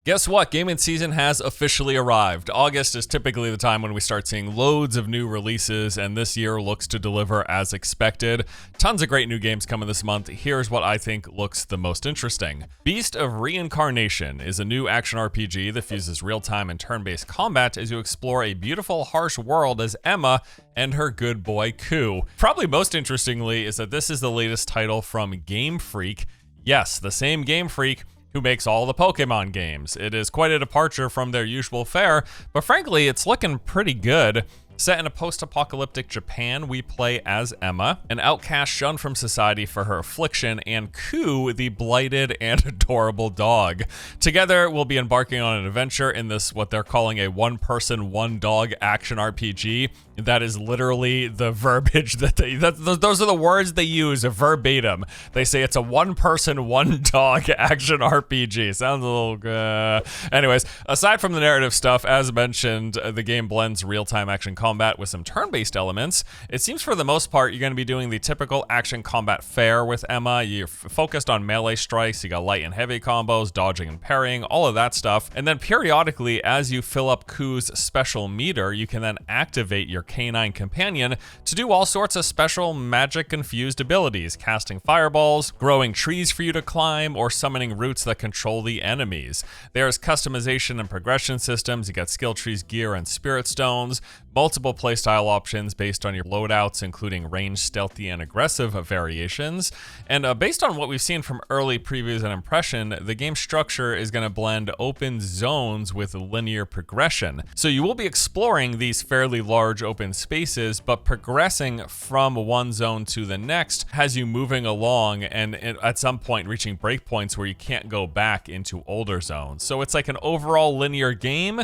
Guess what? Gaming season has officially arrived. August is typically the time when we start seeing loads of new releases, and this year looks to deliver as expected. Tons of great new games coming this month. Here's what I think looks the most interesting. Beast of Reincarnation is a new action RPG that fuses real-time and turn-based combat as you explore a beautiful, harsh world as Emma and her good boy Ku. Probably most interestingly is that this is the latest title from Game Freak. Yes, the same Game Freak who makes all the Pokemon games. It is quite a departure from their usual fare, but frankly, it's looking pretty good. Set in a post-apocalyptic Japan, we play as Emma, an outcast shunned from society for her affliction, and Ku, the blighted and adorable dog. Together, we'll be embarking on an adventure in this, what they're calling a one-person, one-dog action RPG. That is literally the verbiage that those are the words they use verbatim. They say it's a one-person, one-dog action RPG. Sounds a little Anyways, aside from the narrative stuff, as mentioned, the game blends real-time action combat with some turn-based elements. It seems for the most part you're going to be doing the typical action combat fare with Emma. You're focused on melee strikes, you got light and heavy combos, dodging and parrying, all of that stuff. And then periodically, as you fill up Ku's special meter, you can then activate your canine companion to do all sorts of special magic-infused abilities, casting fireballs, growing trees for you to climb, or summoning roots that control the enemies. There's customization and progression systems. You got skill trees, gear, and spirit stones. Multiple playstyle options based on your loadouts, including ranged, stealthy, and aggressive variations. And based on what we've seen from early previews and impression, the game structure is going to blend open zones with linear progression. So you will be exploring these fairly large open spaces, but progressing from one zone to the next has you moving along and at some point reaching breakpoints where you can't go back into older zones. So it's like an overall linear game,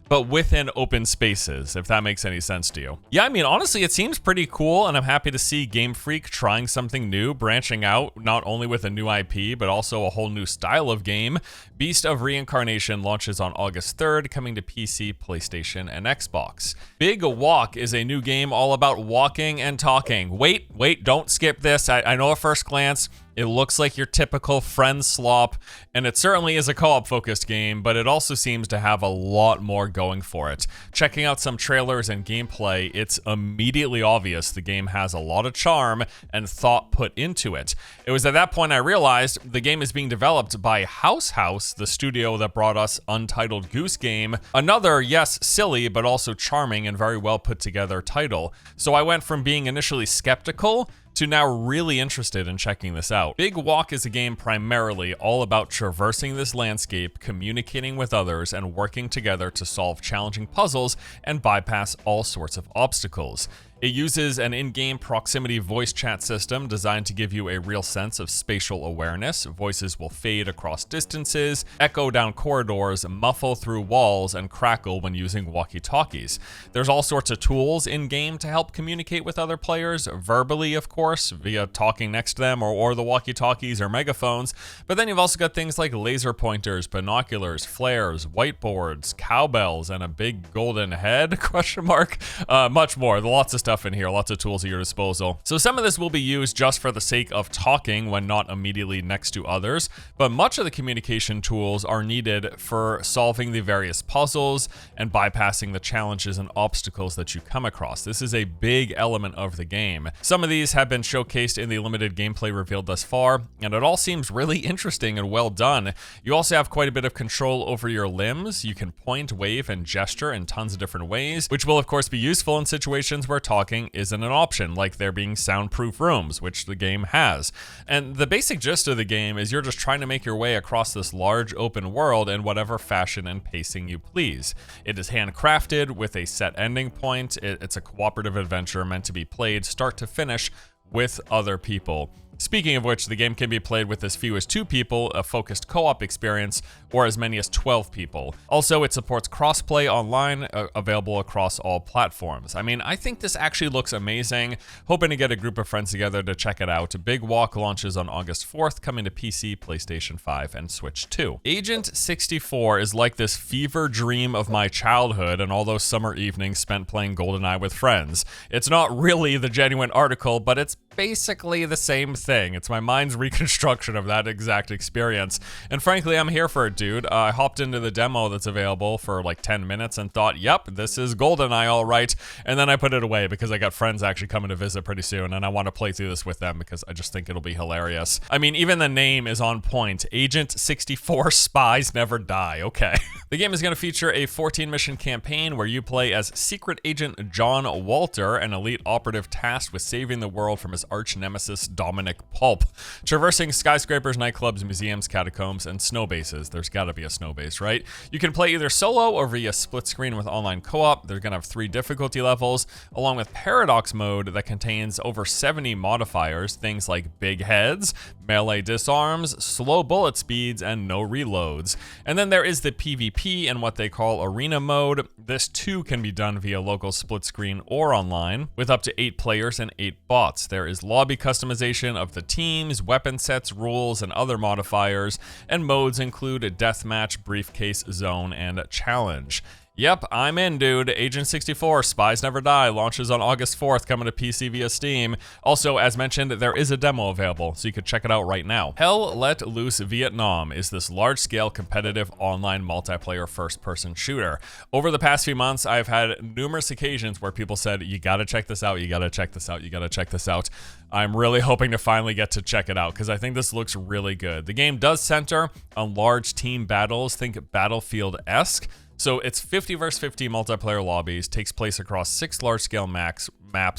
but within open spaces, if that makes any sense to you. Yeah, I mean, honestly, it seems pretty cool, and I'm happy to see Game Freak trying something new, branching out, not only with a new IP, but also a whole new style of game. Beast of Reincarnation launches on August 3rd, coming to PC, PlayStation, and Xbox. Big Walk is a new game all about walking and talking. Wait, don't skip this. I know at first glance, it looks like your typical friend slop, and it certainly is a co-op focused game, but it also seems to have a lot more going for it. Checking out some trailers and gameplay, it's immediately obvious the game has a lot of charm and thought put into it. It was at that point I realized the game is being developed by House, the studio that brought us Untitled Goose Game, another, yes, silly, but also charming and very well put together title. So I went from being initially skeptical to now really interested in checking this out. Big Walk is a game primarily all about traversing this landscape, communicating with others, and working together to solve challenging puzzles and bypass all sorts of obstacles. It uses an in-game proximity voice chat system designed to give you a real sense of spatial awareness. Voices will fade across distances, echo down corridors, muffle through walls, and crackle when using walkie-talkies. There's all sorts of tools in-game to help communicate with other players, verbally, of course, via talking next to them or the walkie-talkies or megaphones. But then you've also got things like laser pointers, binoculars, flares, whiteboards, cowbells, and a big golden head, question mark. Much more. Lots of stuff in here, lots of tools at your disposal. So some of this will be used just for the sake of talking when not immediately next to others, but much of the communication tools are needed for solving the various puzzles and bypassing the challenges and obstacles that you come across. This is a big element of the game. Some of these have been showcased in the limited gameplay revealed thus far, and it all seems really interesting and well done. You also have quite a bit of control over your limbs. You can point, wave, and gesture in tons of different ways, which will of course be useful in situations where talking isn't an option, like there being soundproof rooms, which the game has. And the basic gist of the game is you're just trying to make your way across this large open world in whatever fashion and pacing you please. It is handcrafted with a set ending point. It's a cooperative adventure meant to be played start to finish with other people. Speaking of which, the game can be played with as few as 2 people, a focused co-op experience, or as many as 12 people. Also, it supports crossplay online, available across all platforms. I mean, I think this actually looks amazing. Hoping to get a group of friends together to check it out. Big Walk launches on August 4th, coming to PC, PlayStation 5, and Switch 2. Agent 64 is like this fever dream of my childhood and all those summer evenings spent playing GoldenEye with friends. It's not really the genuine article, but it's basically the same thing. It's my mind's reconstruction of that exact experience. And frankly, I'm here for it, dude. I hopped into the demo that's available for like 10 minutes and thought, yep, this is GoldenEye all right. And then I put it away because I got friends actually coming to visit pretty soon, and I want to play through this with them because I just think it'll be hilarious. I mean, even the name is on point. Agent 64 Spies Never Die. Okay. The game is going to feature a 14-mission campaign where you play as Secret Agent John Walter, an elite operative tasked with saving the world from his arch nemesis Dominic Pulp, traversing skyscrapers, nightclubs, museums, catacombs, and snow bases. There's got to be a snow base, right? You can play either solo or via split screen with online co-op. They're going to have 3 difficulty levels, along with Paradox mode that contains over 70 modifiers, things like big heads, melee disarms, slow bullet speeds, and no reloads. And then there is the PvP and what they call arena mode. This too can be done via local split screen or online, with up to 8 players and 8 bots. There is lobby customization of the teams, weapon sets, rules, and other modifiers, and modes include a deathmatch, briefcase, zone, and challenge. Yep, I'm in, dude. Agent 64, Spies Never Die, launches on August 4th, coming to PC via Steam. Also, as mentioned, there is a demo available, so you can check it out right now. Hell Let Loose Vietnam is this large-scale competitive online multiplayer first-person shooter. Over the past few months, I've had numerous occasions where people said, you gotta check this out, you gotta check this out, you gotta check this out. I'm really hoping to finally get to check it out because I think this looks really good. The game does center on large team battles, think Battlefield-esque. So it's 50 versus 50 multiplayer lobbies, takes place across 6 large-scale maps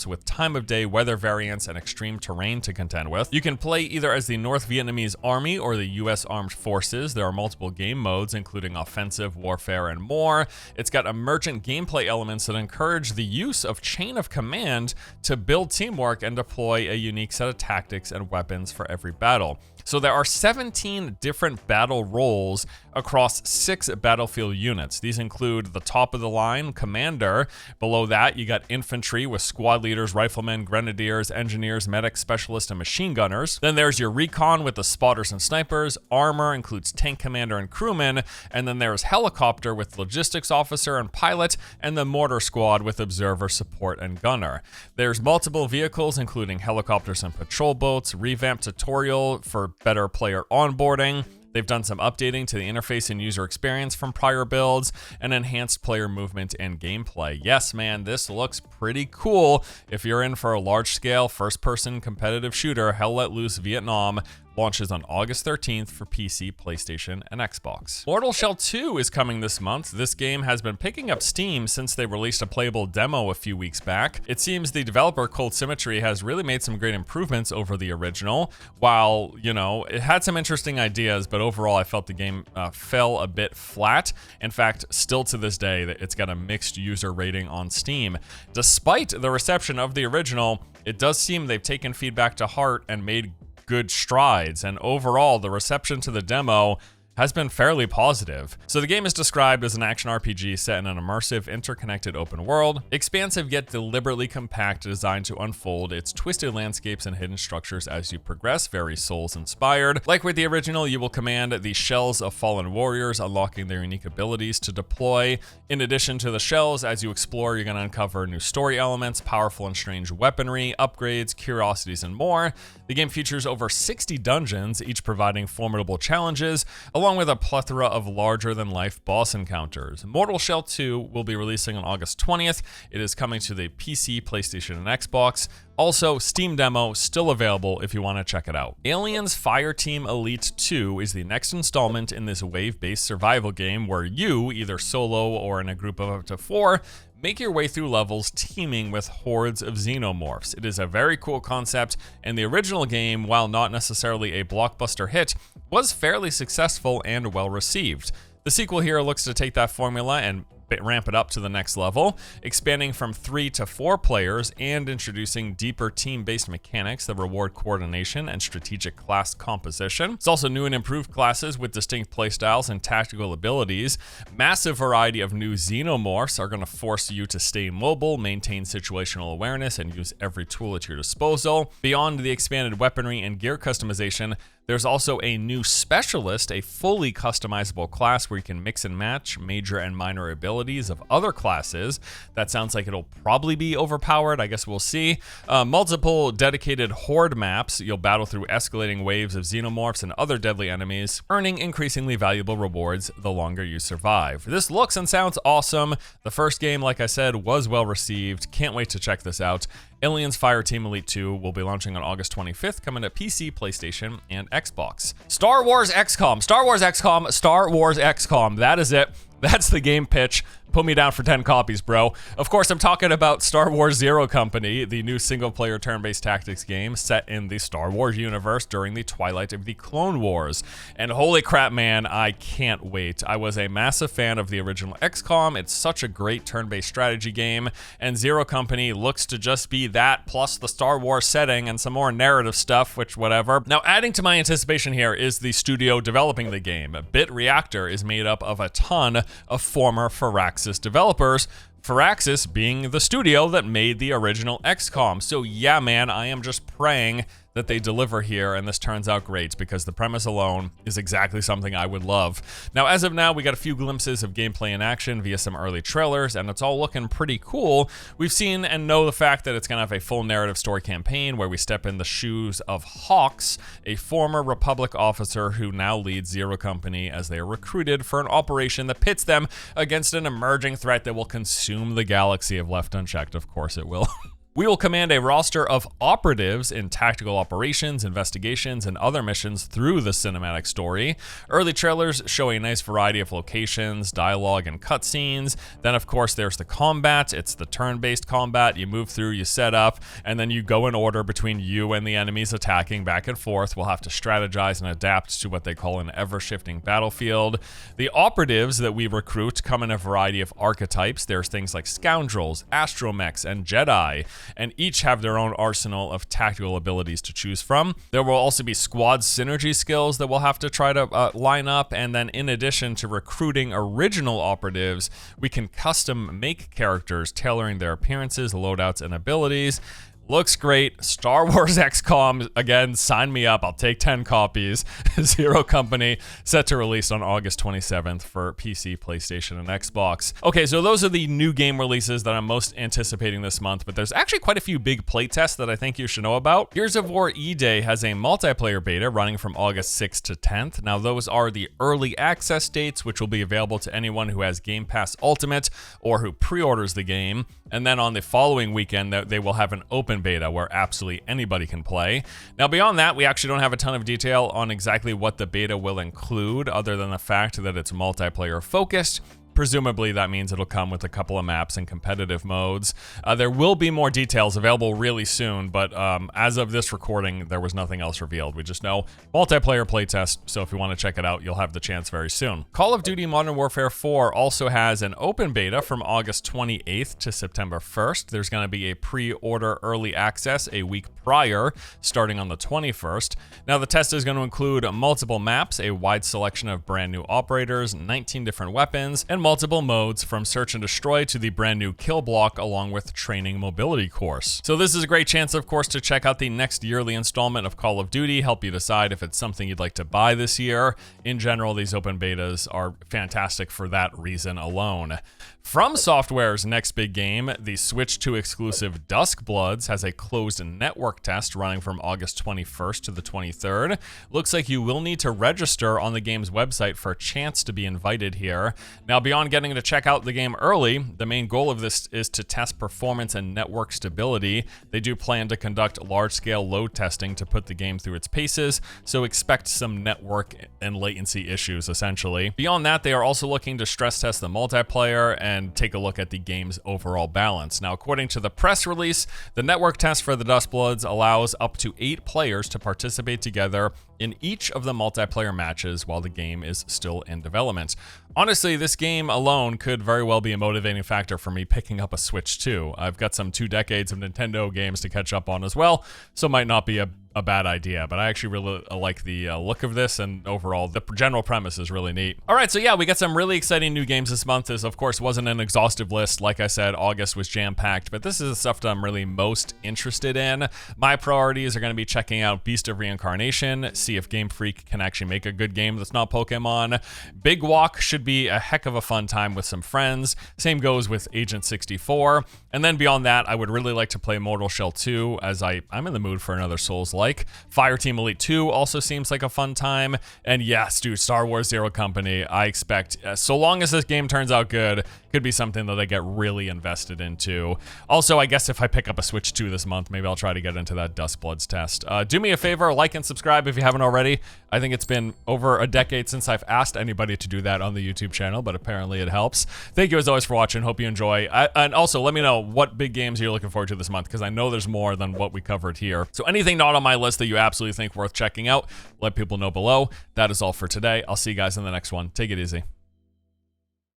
with time of day, weather variants, and extreme terrain to contend with. You can play either as the North Vietnamese Army or the US Armed Forces. There are multiple game modes, including offensive, warfare, and more. It's got emergent gameplay elements that encourage the use of chain of command to build teamwork and deploy a unique set of tactics and weapons for every battle. So there are 17 different battle roles across 6 battlefield units. These include the top of the line, commander. Below that, you got infantry with squad leaders, riflemen, grenadiers, engineers, medics, specialists, and machine gunners. Then there's your recon with the spotters and snipers. Armor includes tank commander and crewman. And then there's helicopter with logistics officer and pilot, and the mortar squad with observer, support, and gunner. There's multiple vehicles, including helicopters and patrol boats, revamped tutorial for better player onboarding. They've done some updating to the interface and user experience from prior builds, and enhanced player movement and gameplay. Yes, man, this looks pretty cool. If you're in for a large-scale, first-person competitive shooter, Hell Let Loose Vietnam launches on August 13th for PC, PlayStation, and Xbox. Mortal Shell 2 is coming this month. This game has been picking up steam since they released a playable demo a few weeks back. It seems the developer, Cold Symmetry, has really made some great improvements over the original. While, you know, it had some interesting ideas, but overall I felt the game fell a bit flat. In fact, still to this day, it's got a mixed user rating on Steam. Despite the reception of the original, it does seem they've taken feedback to heart and made good strides, and overall the reception to the demo has been fairly positive. So the game is described as an action RPG set in an immersive, interconnected open world, expansive yet deliberately compact, designed to unfold its twisted landscapes and hidden structures as you progress, very Souls-inspired. Like with the original, you will command the shells of fallen warriors, unlocking their unique abilities to deploy. In addition to the shells, as you explore, you're going to uncover new story elements, powerful and strange weaponry, upgrades, curiosities, and more. The game features over 60 dungeons, each providing formidable challenges, along with a plethora of larger-than-life boss encounters. Mortal Shell 2 will be releasing on August 20th. It is coming to the PC, PlayStation, and Xbox. Also, Steam demo still available if you want to check it out. Aliens Fireteam Elite 2 is the next installment in this wave-based survival game where you, either solo or in a group of up to 4, make your way through levels teeming with hordes of xenomorphs. It is a very cool concept, and the original game, while not necessarily a blockbuster hit, was fairly successful and well received. The sequel here looks to take that formula and ramp it up to the next level, expanding from 3 to 4 players and introducing deeper team-based mechanics that reward coordination and strategic class composition. It's also new and improved classes with distinct playstyles and tactical abilities. Massive variety of new xenomorphs are going to force you to stay mobile, maintain situational awareness, and use every tool at your disposal. Beyond the expanded weaponry and gear customization, There's also a new specialist, a fully customizable class where you can mix and match major and minor abilities of other classes. That sounds like it'll probably be overpowered. I guess we'll see. Multiple dedicated horde maps. You'll battle through escalating waves of xenomorphs and other deadly enemies, earning increasingly valuable rewards the longer you survive. This looks and sounds awesome. The first game, like I said, was well received. Can't wait to check this out. Aliens Fireteam Elite 2 will be launching on August 25th, coming to PC, PlayStation, and Xbox. Star Wars XCOM, Star Wars XCOM, Star Wars XCOM. That is it. That's the game pitch. Put me down for 10 copies, bro. Of course, I'm talking about Star Wars Zero Company, the new single-player turn-based tactics game set in the Star Wars universe during the twilight of the Clone Wars. And holy crap, man, I can't wait. I was a massive fan of the original XCOM. It's such a great turn-based strategy game, and Zero Company looks to just be that, plus the Star Wars setting and some more narrative stuff, which whatever. Now, adding to my anticipation here is the studio developing the game. Bit Reactor is made up of a ton of former Firaxis developers, Firaxis being the studio that made the original XCOM. So yeah, man, I am just praying that they deliver here and this turns out great, because the premise alone is exactly something I would love. Now, as of now, we got a few glimpses of gameplay in action via some early trailers, and it's all looking pretty cool. We've seen and know the fact that it's gonna have a full narrative story campaign where we step in the shoes of Hawks, a former Republic officer who now leads Zero Company as they are recruited for an operation that pits them against an emerging threat that will consume the galaxy if left unchecked. Of course it will. We will command a roster of operatives in tactical operations, investigations, and other missions through the cinematic story. Early trailers show a nice variety of locations, dialogue, and cutscenes. Then, of course, there's the combat. It's the turn-based combat. You move through, you set up, and then you go in order between you and the enemies attacking back and forth. We'll have to strategize and adapt to what they call an ever-shifting battlefield. The operatives that we recruit come in a variety of archetypes. There's things like scoundrels, astromechs, and Jedi, and each have their own arsenal of tactical abilities to choose from. There will also be squad synergy skills that we'll have to try to line up, and then in addition to recruiting original operatives, we can custom make characters, tailoring their appearances, loadouts, and abilities. Looks great. Star Wars XCOM, again, sign me up. I'll take 10 copies. Zero Company, set to release on August 27th for PC, PlayStation, and Xbox. Okay, so those are the new game releases that I'm most anticipating this month, but there's actually quite a few big playtests that I think you should know about. Gears of War E-Day has a multiplayer beta running from August 6th to 10th. Now, those are the early access dates, which will be available to anyone who has Game Pass Ultimate or who pre-orders the game. And then on the following weekend, they will have an open beta where absolutely anybody can play. Now, beyond that, we actually don't have a ton of detail on exactly what the beta will include, other than the fact that it's multiplayer focused. Presumably that means it'll come with a couple of maps and competitive modes. There will be more details available really soon, but as of this recording, there was nothing else revealed. We just know multiplayer playtest, so if you want to check it out, you'll have the chance very soon. Call of Duty Modern Warfare 4 also has an open beta from August 28th to September 1st. There's going to be a pre-order early access a week prior, starting on the 21st. Now, the test is going to include multiple maps, a wide selection of brand new operators, 19 different weapons, and multiple modes from search and destroy to the brand new kill block, along with training mobility course. So this is a great chance, of course, to check out the next yearly installment of Call of Duty, help you decide if it's something you'd like to buy this year. In general, these open betas are fantastic for that reason alone. From Software's next big game, the Switch 2 exclusive Duskbloods has a closed network test running from August 21st to the 23rd. Looks like you will need to register on the game's website for a chance to be invited here. Now, beyond getting to check out the game early, the main goal of this is to test performance and network stability. They do plan to conduct large-scale load testing to put the game through its paces, so expect some network and latency issues, essentially. Beyond that, they are also looking to stress test the multiplayer and take a look at the game's overall balance. Now, according to the press release, the network test for the Duskbloods allows up to 8 players to participate together in each of the multiplayer matches while the game is still in development. Honestly, this game alone could very well be a motivating factor for me picking up a Switch 2. I've got some 2 decades of Nintendo games to catch up on as well, so it might not be a a bad idea, but I actually really like the look of this, and overall the general premise is really neat. All right, so yeah, we got some really exciting new games this month. This of course wasn't an exhaustive list. Like I said, August was jam-packed, but this is the stuff that I'm really most interested in. My priorities are going to be checking out Beast of Reincarnation, see if Game Freak can actually make a good game that's not Pokemon. Big Walk should be a heck of a fun time with some friends. Same goes with Agent 64. And then beyond that, I would really like to play Mortal Shell 2, as I'm in the mood for another Souls-like. Fireteam Elite 2 also seems like a fun time. And yes, dude, Star Wars Zero Company, I expect, so long as this game turns out good, could be something that I get really invested into. Also, I guess if I pick up a Switch 2 this month, maybe I'll try to get into that Duskbloods test. Do me a favor, like and subscribe if you haven't already. I think it's been over a decade since I've asked anybody to do that on the YouTube channel, but apparently it helps. Thank you as always for watching. Hope you enjoy. And also, let me know what big games you're looking forward to this month, because I know there's more than what we covered here. So anything not on my list that you absolutely think worth checking out, let people know below. That is all for today. I'll see you guys in the next one. Take it easy.